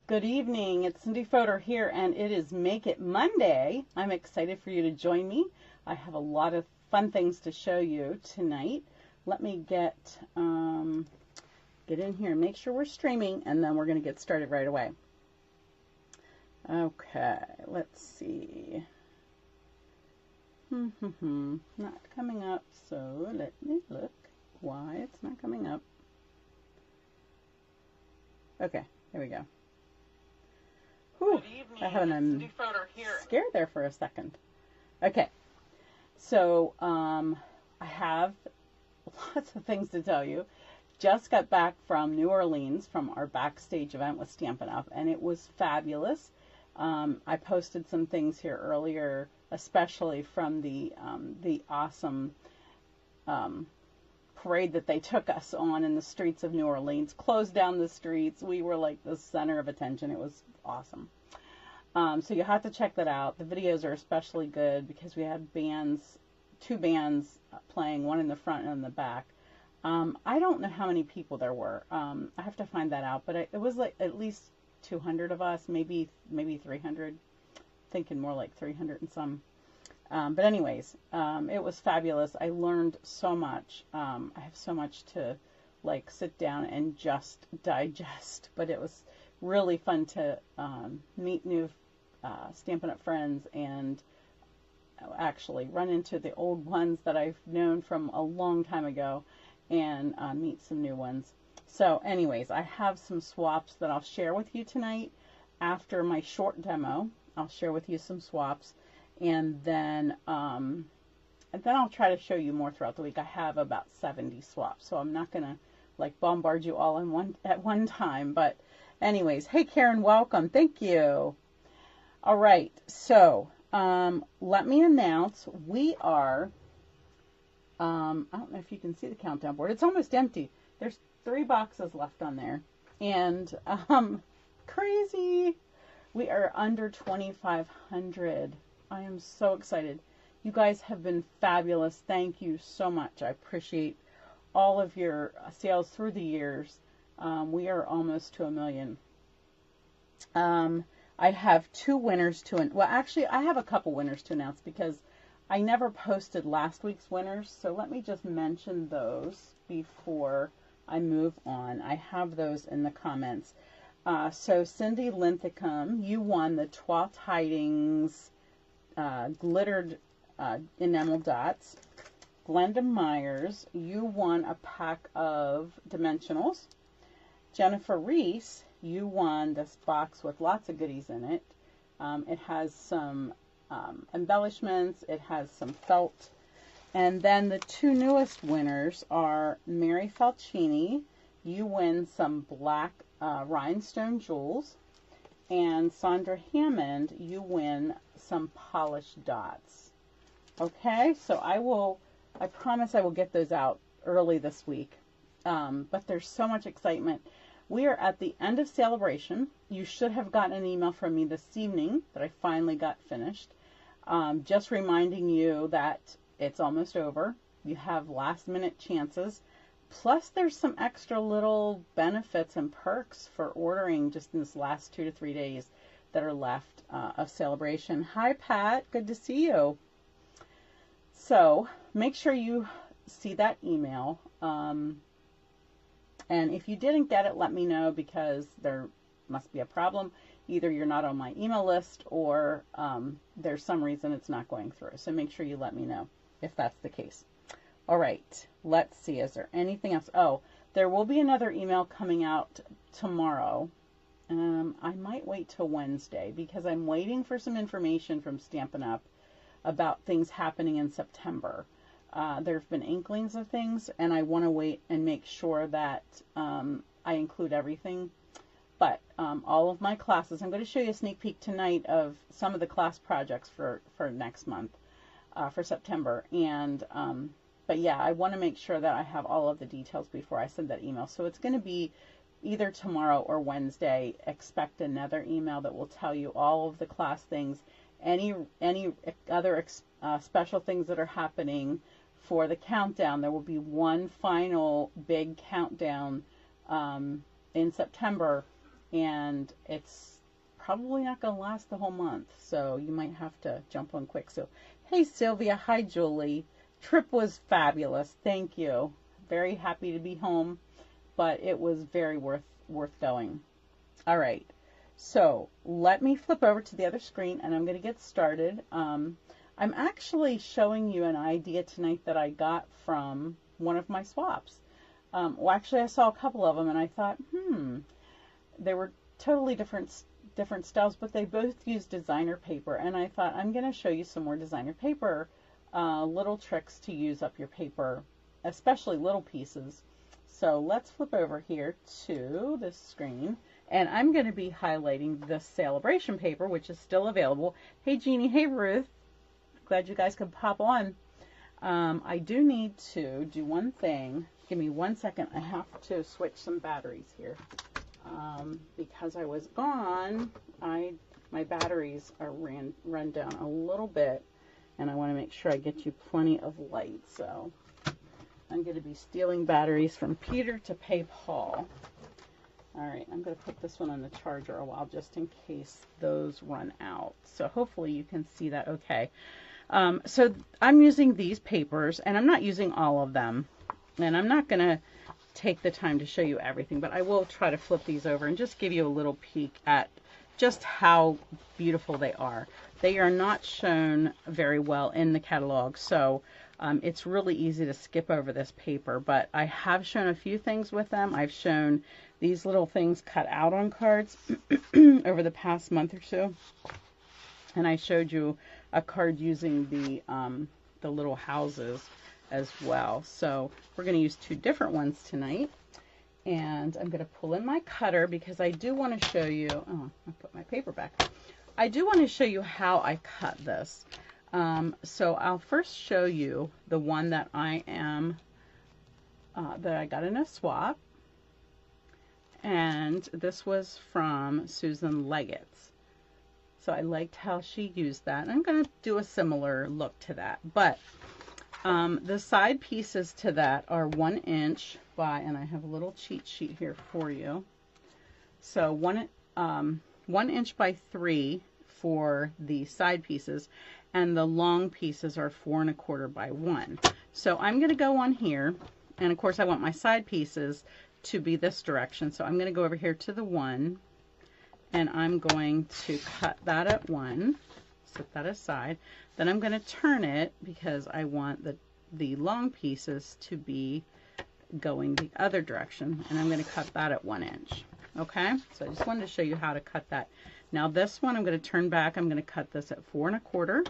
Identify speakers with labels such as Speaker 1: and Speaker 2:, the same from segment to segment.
Speaker 1: Good evening. It's Cindy Fodor here, and it is Make It Monday. I'm excited for you to join me. I have a lot of fun things to show you tonight. Let me get in here and make sure we're streaming, and then we're going to get started right away. Okay, let's see. Not coming up, so let me look why it's not coming up. Okay, here we go. Whew, I have a scare there for a second. Okay, so I have lots of things to tell you. Just got back from New Orleans from our backstage event with Stampin' Up, and it was fabulous. I posted some things here earlier, especially from the awesome parade that they took us on in the streets of New Orleans. Closed down the streets. We were like the center of attention. It was awesome. So you have to check that out. The videos are especially good because we had two bands playing, one in the front and in the back. I don't know how many people there were. I have to find that out, but it was like at least 200 of us, maybe 300. Thinking more like 300 and some. But anyways, it was fabulous. I learned so much. I have so much to like sit down and just digest, but it was really fun to meet new Stampin' Up! Friends and actually run into the old ones that I've known from a long time ago and meet some new ones. So anyways, I have some swaps that I'll share with you tonight after my short demo. I'll share with you some swaps, and then I'll try to show you more throughout the week. I have about 70 swaps, so I'm not gonna like bombard you all at one time. But anyways, hey Karen, welcome. Thank you. All right, so let me announce we are. I don't know if you can see the countdown board. It's almost empty. There's 3 boxes left on there, and crazy. We are under 2,500. I am so excited. You guys have been fabulous. Thank you so much. I appreciate all of your sales through the years. We are almost to 1 million. I have 2 winners well, actually, I have a couple winners to announce because I never posted last week's winners. So let me just mention those before I move on. I have those in the comments. So Cindy Linthicum, you won the 12 Tidings glittered enamel dots. Glenda Myers, you won a pack of dimensionals. Jennifer Reese, you won this box with lots of goodies in it. It has some embellishments. It has some felt. And then the 2 newest winners are Mary Falcini. You win some black rhinestone jewels. And Sandra Hammond, you win some polished dots. Okay, so I promise I will get those out early this week. But there's so much excitement. We are at the end of Celebration. You should have gotten an email from me this evening that I finally got finished. Just reminding you that it's almost over. You have last minute chances. Plus there's some extra little benefits and perks for ordering just in this last 2 to 3 days that are left of Celebration. Hi Pat, good to see you. So make sure you see that email. And if you didn't get it, let me know because there must be a problem. Either you're not on my email list or there's some reason it's not going through. So make sure you let me know if that's the case. All right, let's see. Is there anything else? Oh, there will be another email coming out tomorrow. I might wait till Wednesday because I'm waiting for some information from Stampin' Up! About things happening in September. There have been inklings of things, and I want to wait and make sure that I include everything. But all of my classes, I'm going to show you a sneak peek tonight of some of the class projects for next month, for September. And but yeah, I want to make sure that I have all of the details before I send that email. So it's going to be either tomorrow or Wednesday. Expect another email that will tell you all of the class things, any other special things that are happening for the countdown. There will be one final big countdown in September, and it's probably not going to last the whole month, so you might have to jump on quick. So, hey Sylvia, hi Julie. Trip was fabulous. Thank you. Very happy to be home, but it was very worth going. All right. So let me flip over to the other screen and I'm going to get started. I'm actually showing you an idea tonight that I got from one of my swaps. Well, actually I saw a couple of them and I thought, they were totally different styles, but they both use designer paper, and I thought I'm going to show you some more designer paper, little tricks to use up your paper, especially little pieces. So let's flip over here to this screen, and I'm going to be highlighting this Celebration paper, which is still available. Hey Jeannie, hey Ruth, glad you guys could pop on. I do need to do one thing. Give me 1 second. I have to switch some batteries here. Because I was gone, my batteries are run down a little bit, and I want to make sure I get you plenty of light. So I'm going to be stealing batteries from Peter to pay Paul. All right, I'm going to put this one on the charger a while just in case those run out. So hopefully you can see that okay. So I'm using these papers, and I'm not using all of them, and I'm not going to take the time to show you everything, but I will try to flip these over and just give you a little peek at just how beautiful they are. They are not shown very well in the catalog, so it's really easy to skip over this paper, but I have shown a few things with them. I've shown these little things cut out on cards over the past month or so, and I showed you a card using the little houses as well. So we're going to use two different ones tonight, and I'm going to pull in my cutter because I do want to show you, oh, I put my paper back. I do want to show you how I cut this. So I'll first show you the one that I got in a swap, and this was from Susan Leggett's. So I liked how she used that. I'm going to do a similar look to that, but the side pieces to that are 1 inch by, and I have a little cheat sheet here for you. So 1 inch by 3 for the side pieces, and the long pieces are 4 1/4 by 1. So I'm going to go on here, and of course I want my side pieces to be this direction. So I'm going to go over here to the 1, and I'm going to cut that at 1. Set that aside. Then I'm going to turn it because I want the long pieces to be going the other direction, and I'm going to cut that at 1 inch. Okay, so I just wanted to show you how to cut that. Now this one I'm going to turn back. I'm going to cut this at 4 1/4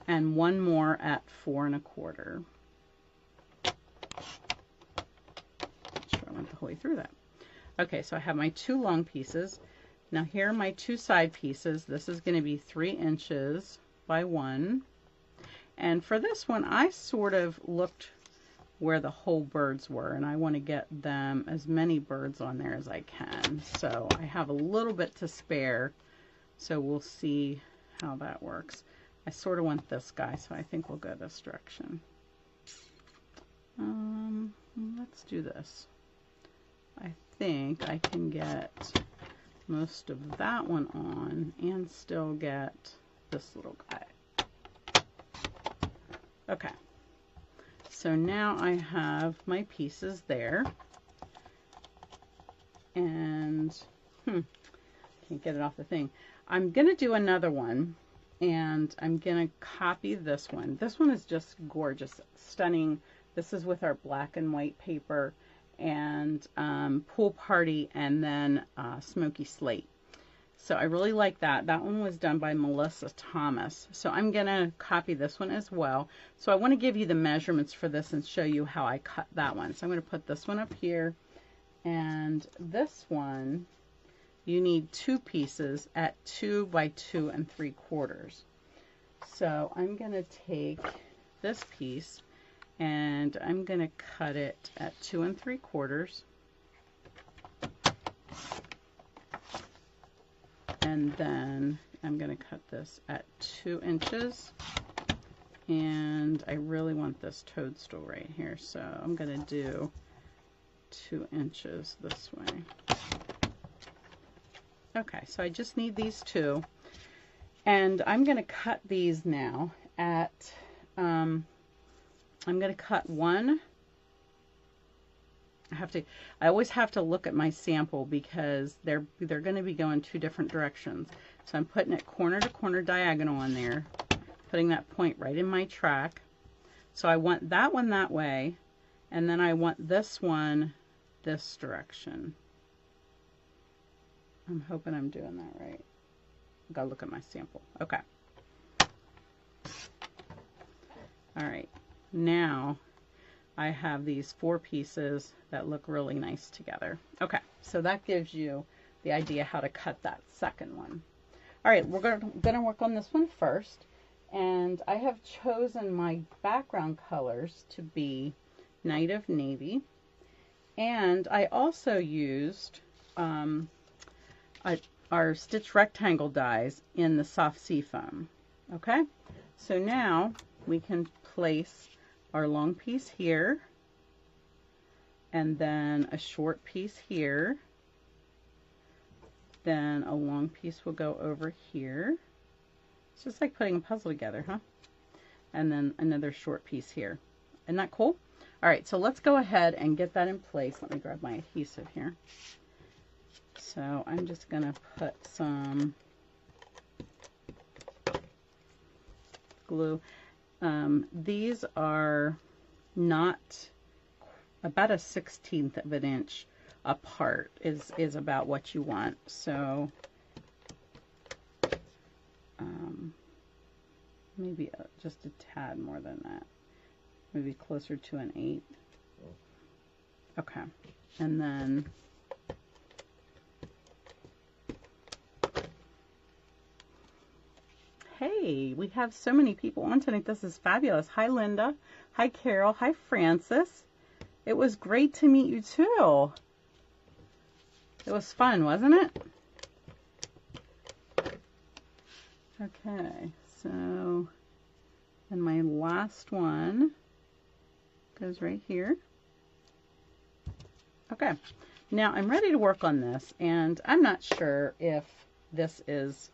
Speaker 1: and one more at 4 1/4. Make sure I went the whole way through that. Okay, so I have my 2 long pieces. Now here are my 2 side pieces. This is going to be 3 inches by 1. And for this one, I sort of looked where the whole birds were, and I want to get them as many birds on there as I can. So I have a little bit to spare, so we'll see how that works. I sort of want this guy, so I think we'll go this direction. Let's do this. I think I can get most of that one on and still get this little guy. Okay, so now I have my pieces there, and can't get it off the thing. I'm gonna do another one, and I'm gonna copy this one. This one is just gorgeous, stunning. This is with our black and white paper, and Pool Party, and then Smoky Slate. So I really like that. That one was done by Melissa Thomas. So I'm going to copy this one as well. So I want to give you the measurements for this and show you how I cut that one. So I'm going to put this one up here, and this one, you need 2 pieces at 2 by 2 3/4. So I'm going to take this piece, and I'm going to cut it at 2 3/4. And then I'm going to cut this at 2 inches, and I really want this toadstool right here, so I'm going to do 2 inches this way. Okay, so I just need these two. And I'm going to cut these now at, I'm going to cut one. I always have to look at my sample because they're going to be going two different directions. So I'm putting it corner to corner diagonal on there, putting that point right in my track. So I want that one that way, and then I want this one this direction. I'm hoping I'm doing that right. Gotta look at my sample. Okay. All right. Now I have these 4 pieces that look really nice together. Okay, so that gives you the idea how to cut that second one. All right, we're gonna work on this one first, and I have chosen my background colors to be Night of Navy, and I also used our Stitch Rectangle dies in the Soft Sea Foam. Okay, so now we can place our long piece here, and then a short piece here, then a long piece will go over here. It's just like putting a puzzle together, huh? And then another short piece here. Isn't that cool? All right, so let's go ahead and get that in place. Let me grab my adhesive here. So I'm just gonna put some glue. These are not about a 1/16 of an inch apart is about what you want. So maybe just a tad more than that, maybe closer to an 8. Okay, and then hey, we have so many people on tonight. This is fabulous. Hi, Linda. Hi, Carol. Hi, Francis. It was great to meet you, too. It was fun, wasn't it? Okay, so, and my last one goes right here. Okay, now I'm ready to work on this, and I'm not sure if this is...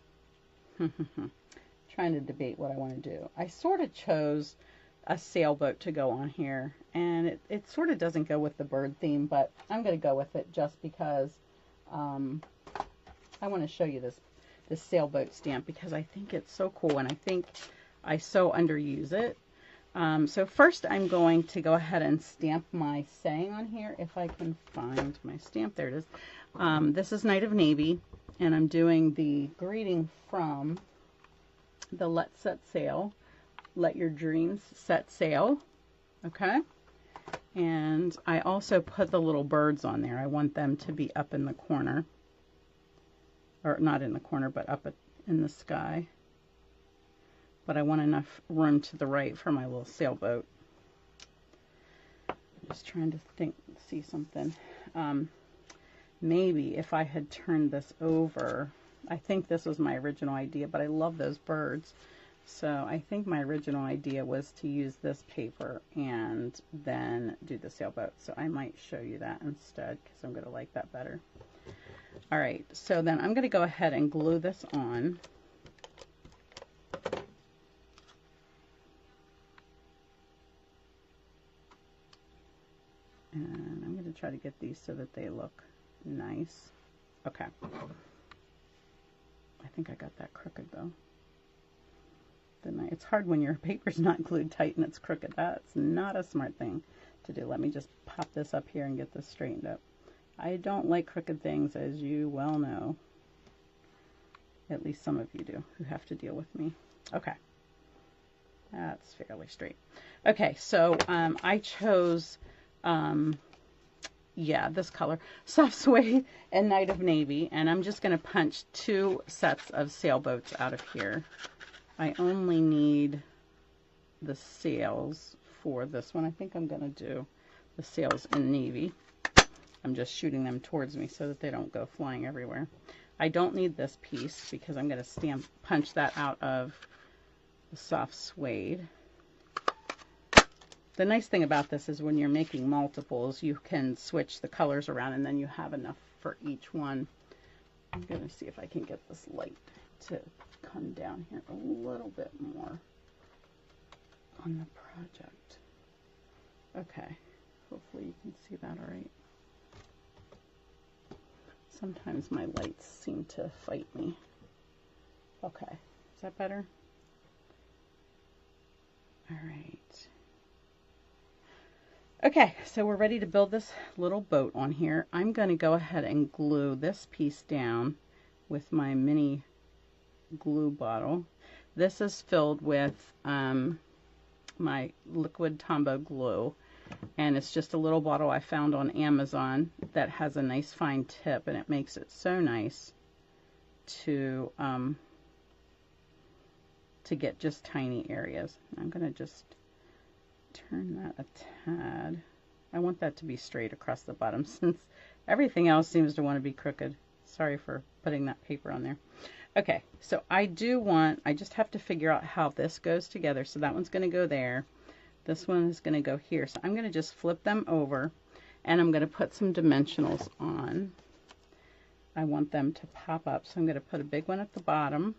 Speaker 1: trying to debate what I want to do. I sort of chose a sailboat to go on here, and it sort of doesn't go with the bird theme, but I'm going to go with it just because I want to show you this sailboat stamp because I think it's so cool, and I think I so underuse it. So first I'm going to go ahead and stamp my saying on here if I can find my stamp. There it is. This is Night of Navy, and I'm doing the greeting from the Let's Set Sail, Let Your Dreams Set Sail. Okay, and I also put the little birds on there. I want them to be up in the corner, or not in the corner, but up in the sky. But I want enough room to the right for my little sailboat. I'm just trying to see something. Maybe if I had turned this over, I think this was my original idea, but I love those birds. So I think my original idea was to use this paper and then do the sailboat. So I might show you that instead because I'm going to like that better. All right, so then I'm going to go ahead and glue this on. And I'm going to try to get these so that they look nice. Okay. I think I got that crooked though. It's hard when your paper's not glued tight and it's crooked. That's not a smart thing to do. Let me just pop this up here and get this straightened up. I don't like crooked things, as you well know. At least some of you do who have to deal with me. Okay. That's fairly straight. Okay, so I chose yeah, this color, Soft Suede and Night of Navy, and I'm just going to punch 2 sets of sailboats out of here. I only need the sails for this one. I think I'm going to do the sails in navy. I'm just shooting them towards me so that they don't go flying everywhere. I don't need this piece because I'm going to punch that out of the Soft Suede. The nice thing about this is when you're making multiples, you can switch the colors around and then you have enough for each one. I'm going to see if I can get this light to come down here a little bit more on the project. Okay, hopefully you can see that all right. Sometimes my lights seem to fight me. Okay, is that better? All right. Okay, so we're ready to build this little boat on here. I'm going to go ahead and glue this piece down with my mini glue bottle. This is filled with my liquid Tombow glue, and it's just a little bottle I found on Amazon that has a nice fine tip, and it makes it so nice to get just tiny areas. I'm going to just turn that a tad. I want that to be straight across the bottom since everything else seems to want to be crooked. Sorry for putting that paper on there. Okay, so I just have to figure out how this goes together. So that one's going to go there. This one is going to go here. So I'm going to just flip them over, and I'm going to put some dimensionals on. I want them to pop up. So I'm going to put a big one at the bottom.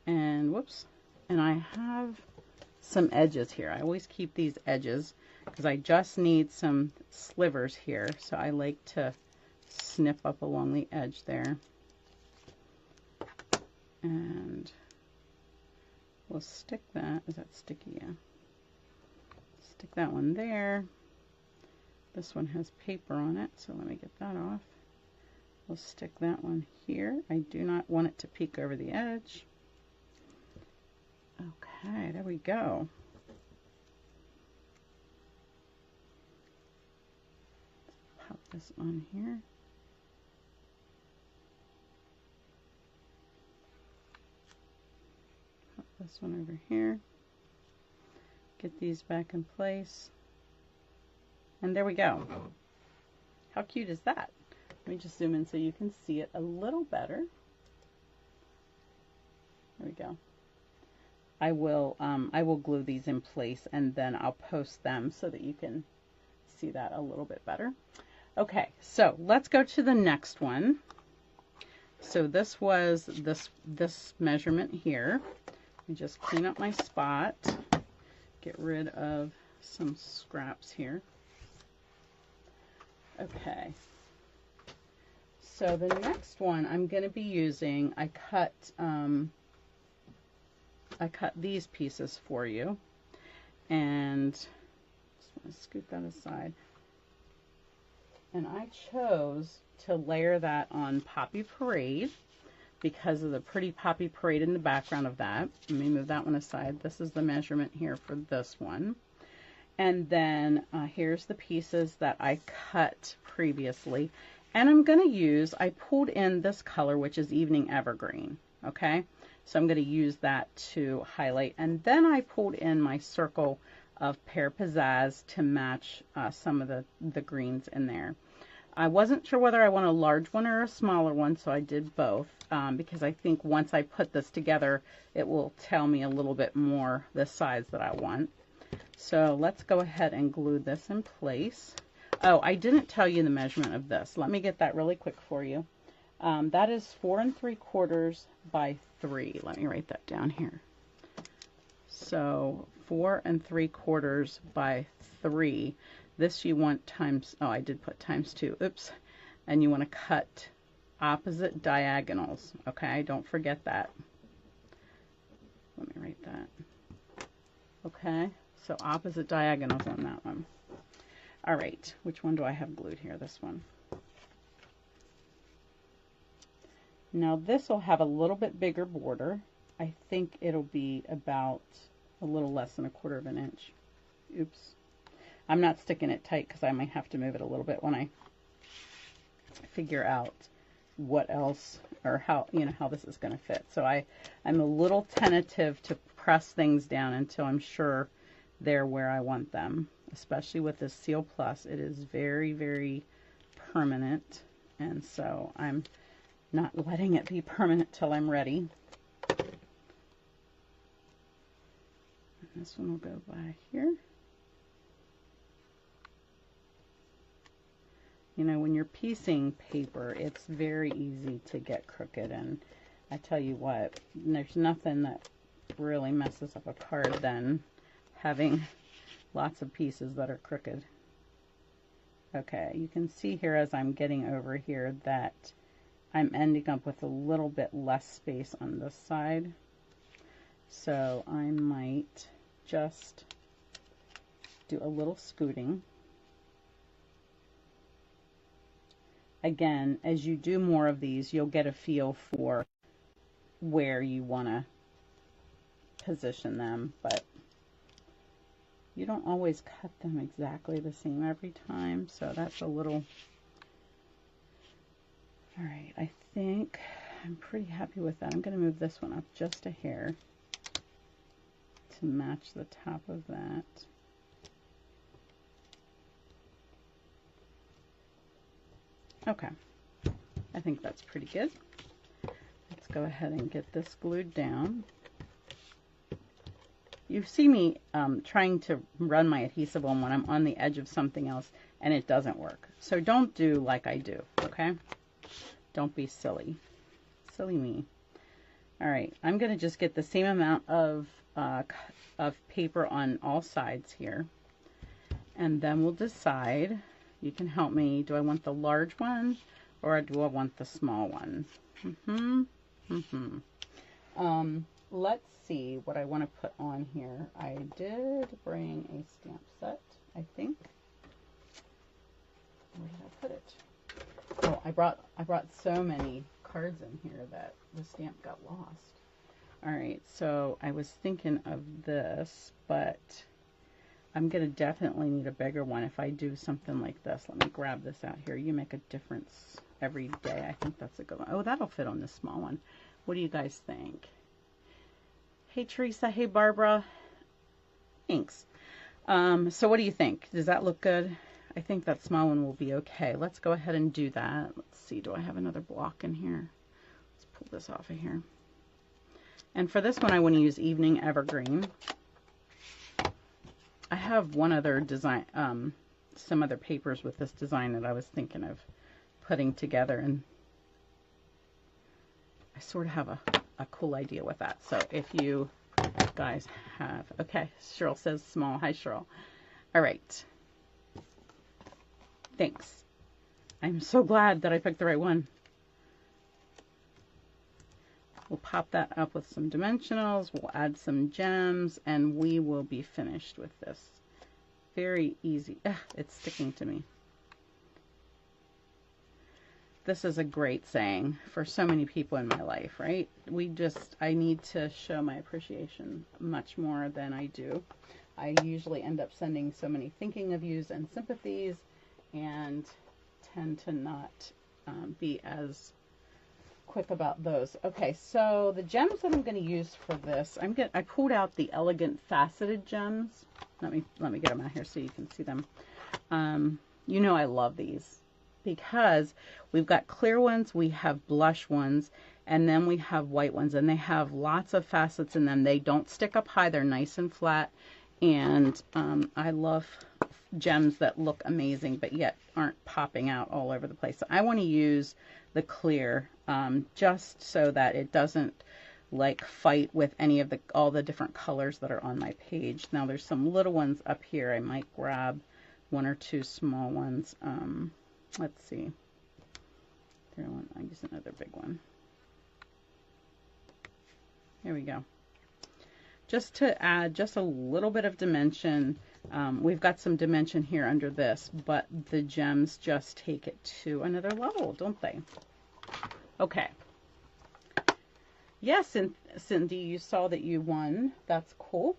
Speaker 1: And whoops. And I have some edges here. I always keep these edges because I just need some slivers here. So I like to snip up along the edge there. And we'll stick that. Is that sticky? Yeah. Stick that one there. This one has paper on it, so let me get that off. We'll stick that one here. I do not want it to peek over the edge. Okay, there we go. Pop this on here. Pop this one over here. Get these back in place. And there we go. How cute is that? Let me just zoom in so you can see it a little better. There we go. I will glue these in place, and then I'll post them so that you can see that a little bit better. Okay, so let's go to the next one. So this was this measurement here. Let me just clean up my spot. Get rid of some scraps here. Okay. So the next one I'm going to be using, I cut these pieces for you, and just want to scoot that aside. And I chose to layer that on Poppy Parade because of the pretty Poppy Parade in the background of that. Let me move that one aside. This is the measurement here for this one. And then here's the pieces that I cut previously. And I'm going to use, I pulled in this color, which is Evening Evergreen. Okay, so I'm going to use that to highlight. And then I pulled in my circle of Pear Pizzazz to match some of the greens in there. I wasn't sure whether I want a large one or a smaller one, so I did both because I think once I put this together, it will tell me a little bit more the size that I want. So let's go ahead and glue this in place. Oh, I didn't tell you the measurement of this. Let me get that really quick for you. That is 4 3/4 by 3. Let me write that down here. So 4 3/4 by 3. This you want times, oh, I did put times 2. Oops. And you want to cut opposite diagonals. Okay, don't forget that. Let me write that. Okay, so opposite diagonals on that one. All right, which one do I have glued here? This one. Now this will have a little bit bigger border. I think it'll be about a little less than 1/4 inch. Oops. I'm not sticking it tight because I might have to move it a little bit when I figure out what else or how, you know, how this is going to fit. So I'm a little tentative to press things down until I'm sure they're where I want them. Especially with this Seal Plus, it is very, very permanent, and so I'm not letting it be permanent till I'm ready. And this one will go by here. You know, when you're piecing paper, it's very easy to get crooked, and I tell you what, there's nothing that really messes up a card than having lots of pieces that are crooked. Okay, you can see here as I'm getting over here that I'm ending up with a little bit less space on this side. So I might just do a little scooting. Again, as you do more of these, you'll get a feel for where you want to position them, but you don't always cut them exactly the same every time, so that's a little... All right, I think I'm pretty happy with that. I'm going to move this one up just a hair to match the top of that. Okay, I think that's pretty good. Let's go ahead and get this glued down. You see me trying to run my adhesive on when I'm on the edge of something else and it doesn't work. So don't do like I do, okay? Don't be silly. Silly me. All right, I'm going to just get the same amount of paper on all sides here. And then we'll decide, you can help me, do I want the large one or do I want the small one? Let's see what I want to put on here. I did bring a stamp set, I think. Where did I put it? Oh, I brought so many cards in here that the stamp got lost. All right, so I was thinking of this, but I'm going to definitely need a bigger one if I do something like this. Let me grab this out here. You make a difference every day. I think that's a good one. Oh, that'll fit on this small one. What do you guys think? Hey, Teresa. Hey, Barbara. Thanks. So what do you think? Does that look good? I think that small one will be okay. Let's go ahead and do that. Let's see. Do I have another block in here? Let's pull this off of here. And for this one, I want to use Evening Evergreen. I have one other design, some other papers with this design that I was thinking of putting together, and I sort of have a cool idea with that. So if you guys have, okay, Cheryl says small. Hi, Cheryl. All right. Thanks. I'm so glad that I picked the right one. We'll pop that up with some dimensionals. We'll add some gems, and we will be finished with this. Very easy. Ugh, it's sticking to me. This is a great saying for so many people in my life, right? I need to show my appreciation much more than I do. I usually end up sending so many thinking of yous and sympathies and tend to not be as quick about those. Okay, so the gems that I'm going to use for this, I pulled out the Elegant Faceted gems. Let me get them out here so you can see them. You know I love these because we've got clear ones, we have blush ones, and then we have white ones, and they have lots of facets in them. They don't stick up high, they're nice and flat, and I love gems that look amazing but yet aren't popping out all over the place. So I want to use the clear just so that it doesn't like fight with any of all the different colors that are on my page. Now there's some little ones up here. I might grab one or two small ones. Let's see. I'll use another big one. There we go. Just to add just a little bit of dimension. We've got some dimension here under this, but the gems just take it to another level, don't they? Okay. Yes, and Cindy, you saw that you won. That's cool.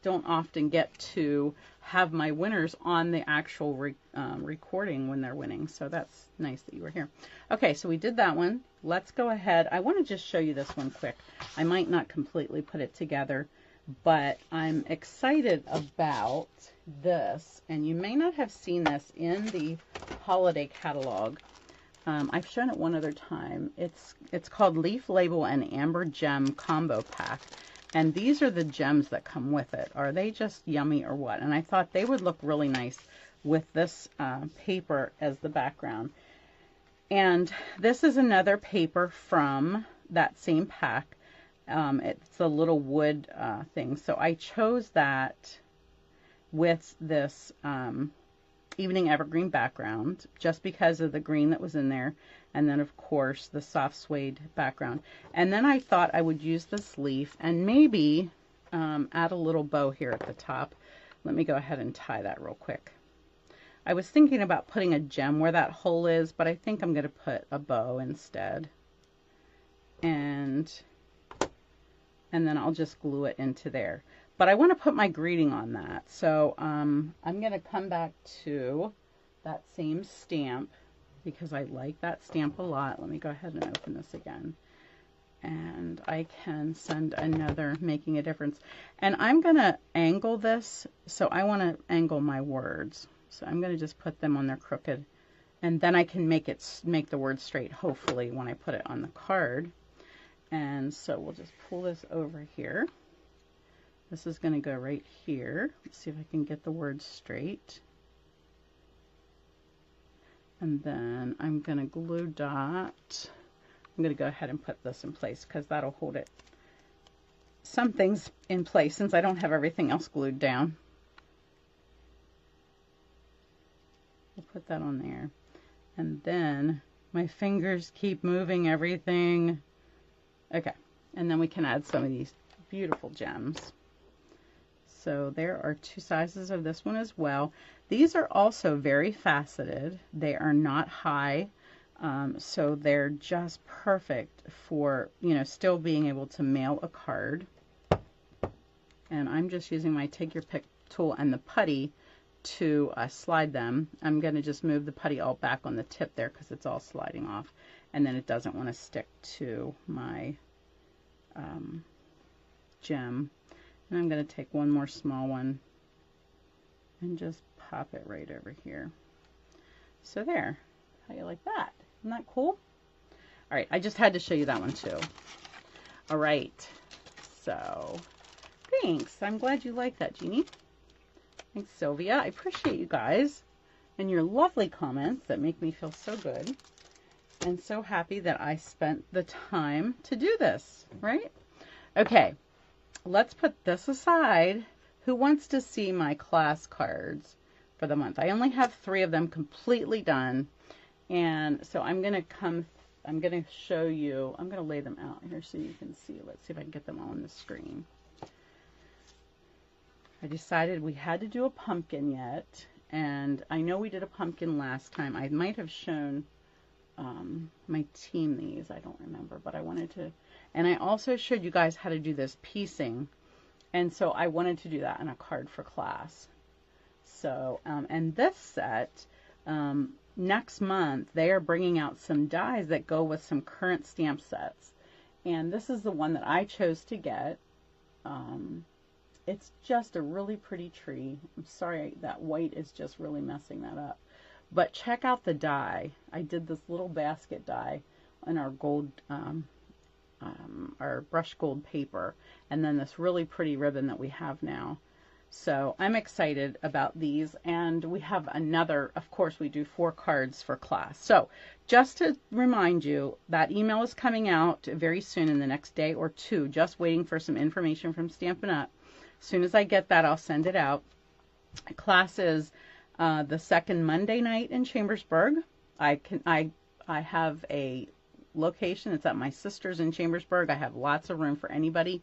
Speaker 1: Don't often get to have my winners on the actual recording when they're winning, so that's nice that you were here. Okay, so we did that one. Let's go ahead. I want to just show you this one quick. I might not completely put it together, but I'm excited about this, and you may not have seen this in the holiday catalog. I've shown it one other time. It's called Leaf Label and Amber Gem Combo Pack, and these are the gems that come with it. Are they just yummy or what? And I thought they would look really nice with this paper as the background. And this is another paper from that same pack. It's a little wood thing. So I chose that with this Evening Evergreen background just because of the green that was in there. And then, of course, the soft suede background. And then I thought I would use this leaf and maybe add a little bow here at the top. Let me go ahead and tie that real quick. I was thinking about putting a gem where that hole is, but I think I'm going to put a bow instead. And then I'll just glue it into there. But I want to put my greeting on that. So I'm going to come back to that same stamp because I like that stamp a lot. Let me go ahead and open this again. And I can send another Making a Difference. And I'm going to angle this. So I want to angle my words. So I'm going to just put them on their crooked. And then I can make the words straight, hopefully, when I put it on the card. And so we'll just pull this over here. This is going to go right here. Let's see if I can get the words straight. And then I'm going to glue dot. I'm going to go ahead and put this in place because that'll hold it. Some things in place since I don't have everything else glued down. We'll put that on there. And then my fingers keep moving everything. Okay. And then we can add some of these beautiful gems. So there are 2 sizes of this one as well. These are also very faceted. They are not high, so they're just perfect for, you know, still being able to mail a card. And I'm just using my Take Your Pick tool and the putty to slide them. I'm going to just move the putty all back on the tip there because it's all sliding off. And then it doesn't want to stick to my gem. And I'm going to take one more small one and just pop it right over here. So there. How you like that? Isn't that cool? All right, I just had to show you that one too. All right. So, thanks. I'm glad you like that, Jeannie. Thanks, Sylvia. I appreciate you guys and your lovely comments that make me feel so good and so happy that I spent the time to do this, right? Okay. Let's put this aside. Who wants to see my class cards for the month? I only have 3 of them completely done. And so I'm going to show you, I'm going to lay them out here so you can see. Let's see if I can get them all on the screen. I decided we had to do a pumpkin yet. And I know we did a pumpkin last time. I might have shown my team these. I don't remember, but I wanted to. And I also showed you guys how to do this piecing. And so I wanted to do that in a card for class. So, and this set, next month, they are bringing out some dies that go with some current stamp sets. And this is the one that I chose to get. It's just a really pretty tree. I'm sorry, that white is just really messing that up. But check out the die. I did this little basket die in our gold, our brush gold paper, and then this really pretty ribbon that we have now. So I'm excited about these, and we have another, of course, we do 4 cards for class. So just to remind you, that email is coming out very soon in the next day or 2, just waiting for some information from Stampin' Up. As soon as I get that, I'll send it out. Class is the second Monday night in Chambersburg. I have a location. It's at my sister's in Chambersburg. I have lots of room for anybody.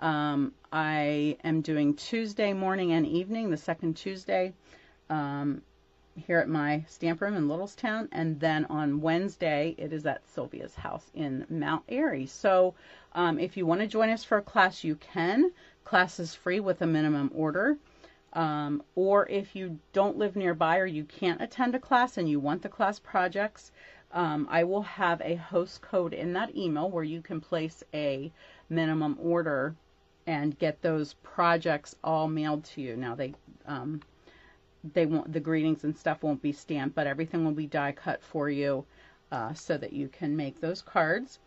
Speaker 1: I am doing Tuesday morning and evening, the second Tuesday, here at my stamp room in Littlestown. And then on Wednesday, it is at Sylvia's house in Mount Airy. So if you want to join us for a class, you can. Class is free with a minimum order. Or if you don't live nearby or you can't attend a class and you want the class projects, I will have a host code in that email where you can place a minimum order and get those projects all mailed to you. Now they won't, the greetings and stuff won't be stamped, but everything will be die cut for you so that you can make those cards.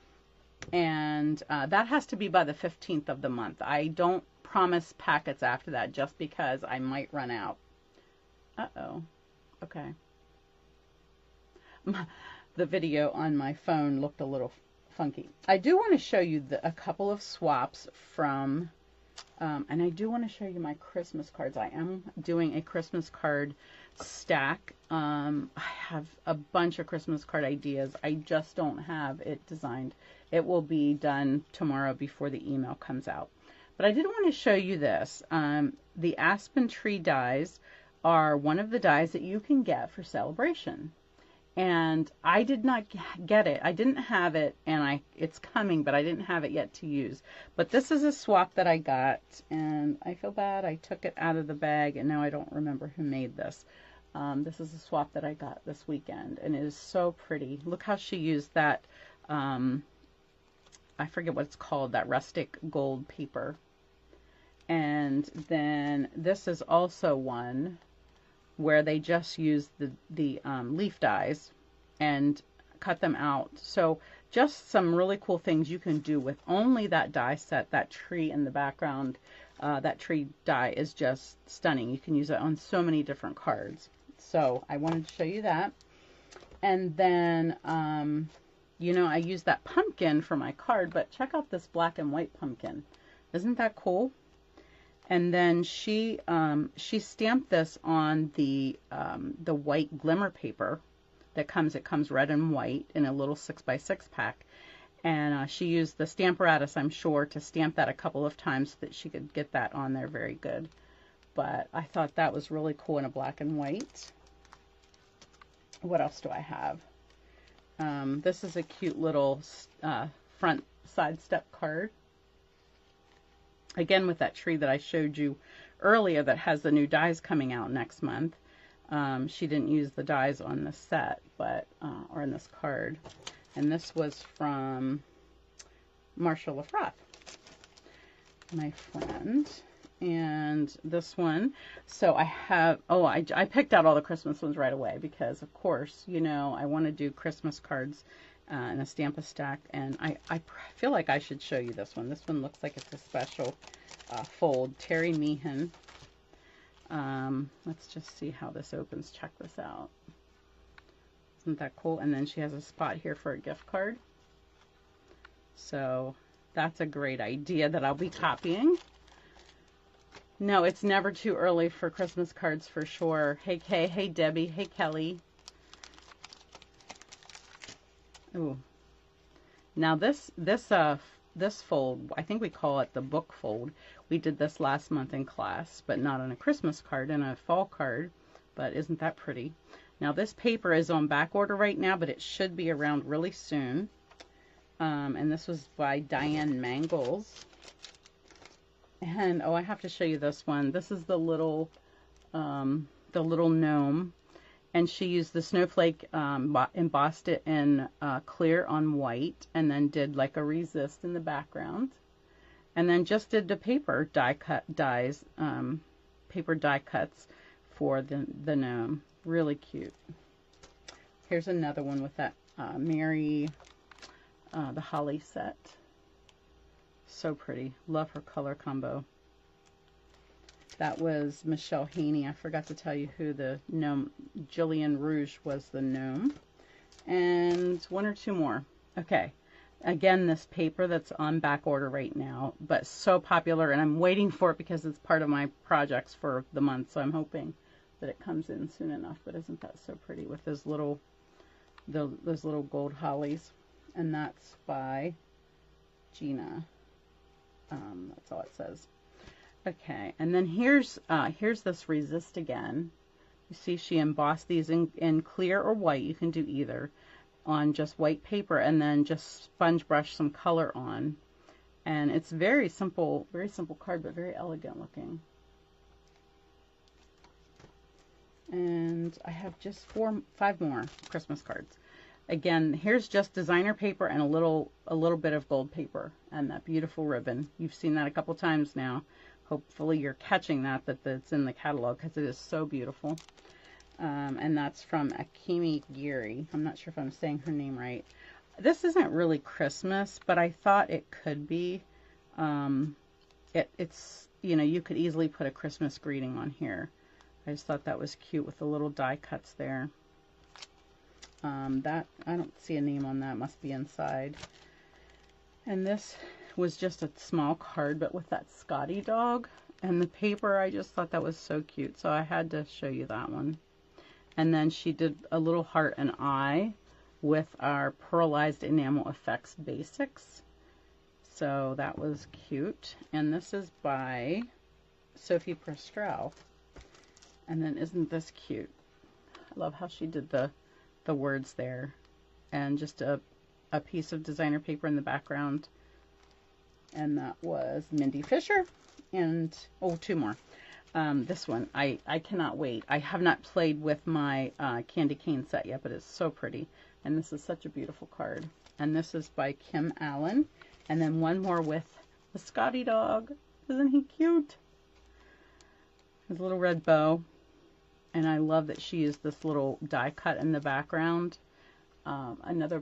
Speaker 1: And that has to be by the 15th of the month. I don't promise packets after that just because I might run out. Uh-oh. Okay. The video on my phone looked a little funky. I do want to show you a couple of swaps from, and I do want to show you my Christmas cards. I am doing a Christmas card stack. I have a bunch of Christmas card ideas. I just don't have it designed. It will be done tomorrow before the email comes out. But I did want to show you this. The Aspen Tree dies are one of the dies that you can get for Celebration. And I did not get it. I didn't have it, and it's coming, but I didn't have it yet to use. But this is a swap that I got, and I feel bad. I took it out of the bag, and now I don't remember who made this. This is a swap that I got this weekend, and it is so pretty. Look how she used that, I forget what it's called, that rustic gold paper. And then this is also one where they just use the leaf dies and cut them out. So just some really cool things you can do with only that die set. That tree in the background, that tree die is just stunning. You can use it on so many different cards. So I wanted to show you that. And then, you know, I used that pumpkin for my card, but check out this black and white pumpkin. Isn't that cool? And then she stamped this on the white glimmer paper that comes. It comes red and white in a little 6x6 pack, and she used the Stamparatus, I'm sure, to stamp that a couple of times so that she could get that on there very good. But I thought that was really cool in a black and white. What else do I have? This is a cute little front side step card. Again, with that tree that I showed you earlier that has the new dies coming out next month. She didn't use the dies on this set, but or in this card. And this was from Marsha LaFroth, my friend. And this one, so I have, I picked out all the Christmas ones right away because, of course, you know, I want to do Christmas cards in a Stamp-A-Stack, and I feel like I should show you this one. This one looks like it's a special fold. Terry Meehan. Let's just see how this opens. Check this out. Isn't that cool? And then she has a spot here for a gift card. So that's a great idea that I'll be copying. No, it's never too early for Christmas cards for sure. Hey Kay, hey Debbie, hey Kelly. Ooh. Now this fold, I think we call it the book fold. We did this last month in class, but not on a Christmas card, and a fall card. But isn't that pretty? Now this paper is on back order right now, but it should be around really soon. And this was by Diane Mangles. And I have to show you this one. This is the little gnome, and she used the snowflake, embossed it in clear on white, and then did like a resist in the background, and then just did the paper paper die cuts for the gnome. Really cute. Here's another one with that Mary, the Holly set. So pretty. Love her color combo. That was Michelle Haney. I forgot to tell you who the gnome, Jillian Rouge was the gnome. And one or two more. Okay. Again, this paper that's on back order right now, but so popular, and I'm waiting for it because it's part of my projects for the month, so I'm hoping that it comes in soon enough. But isn't that so pretty with those little gold hollies? And that's by Gina. That's all it says. Okay, and then here's this resist again. You see she embossed these in clear or white. You can do either, on just white paper, and then just sponge brush some color on. And it's very simple card, but very elegant looking. And I have just 5 more Christmas cards. Again, here's just designer paper and a little bit of gold paper and that beautiful ribbon. You've seen that a couple times now. Hopefully you're catching that it's in the catalog because it is so beautiful. And that's from Akimi Giri. I'm not sure if I'm saying her name right. This isn't really Christmas, but I thought it could be. It's, you know, you could easily put a Christmas greeting on here. I just thought that was cute with the little die cuts there. That, I don't see a name on that, must be inside. And this was just a small card, but with that Scotty dog and the paper, I just thought that was so cute. So I had to show you that one. And then she did a little heart and eye with our Pearlized Enamel Effects Basics. So that was cute. And this is by Sophie Prestrow. And then isn't this cute? I love how she did the words there. And just a piece of designer paper in the background. And that was Mindy Fisher. And, oh, two more. This one, I cannot wait. I have not played with my candy cane set yet, but it's so pretty. And this is such a beautiful card. And this is by Kim Allen. And then one more with the Scotty dog. Isn't he cute? His little red bow. And I love that she used this little die cut in the background. Another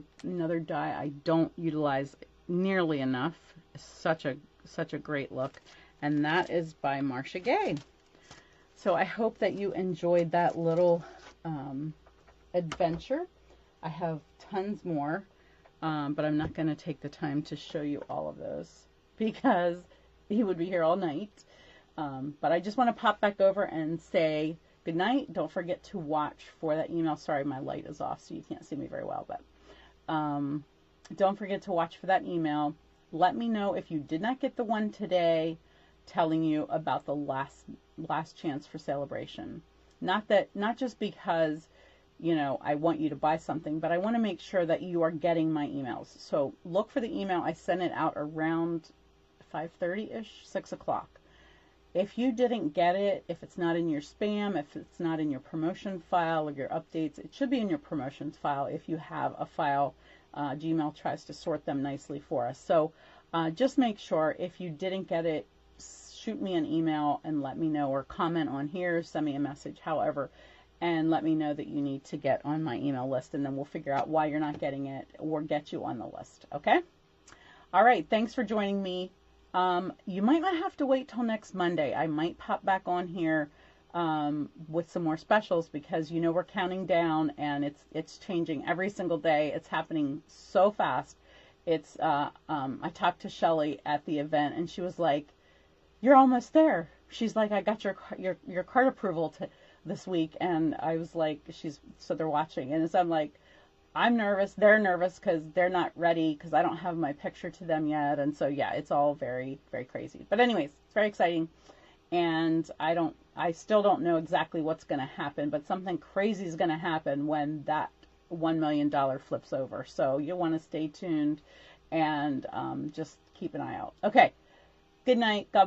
Speaker 1: die I don't utilize nearly enough. It's such a great look. And that is by Marcia Gay. So I hope that you enjoyed that little adventure. I have tons more, but I'm not going to take the time to show you all of those because he would be here all night. But I just want to pop back over and say good night. Don't forget to watch for that email. Sorry, my light is off, so you can't see me very well. But don't forget to watch for that email. Let me know if you did not get the one today telling you about the last chance for celebration. Not just because, you know, I want you to buy something, but I want to make sure that you are getting my emails. So look for the email. I sent it out around 5:30-ish, 6 o'clock. If you didn't get it, if it's not in your spam, if it's not in your promotion file or your updates, it should be in your promotions file if you have a file. Gmail tries to sort them nicely for us. So just make sure if you didn't get it, shoot me an email and let me know, or comment on here, send me a message, however, and let me know that you need to get on my email list, and then we'll figure out why you're not getting it or get you on the list. Okay? All right. Thanks for joining me. You might not have to wait till next Monday. I might pop back on here with some more specials because, you know, we're counting down and it's changing every single day. It's happening so fast. It's I talked to Shelly at the event and she was like, "You're almost there." She's like, "I got your card approval this week," and I was like, so they're watching, and so I'm like, I'm nervous. They're nervous because they're not ready because I don't have my picture to them yet, and so yeah, it's all very, very crazy. But anyways, it's very exciting, and I still don't know exactly what's going to happen, but something crazy is going to happen when that $1 million flips over. So you'll want to stay tuned and just keep an eye out. Okay. Good night. God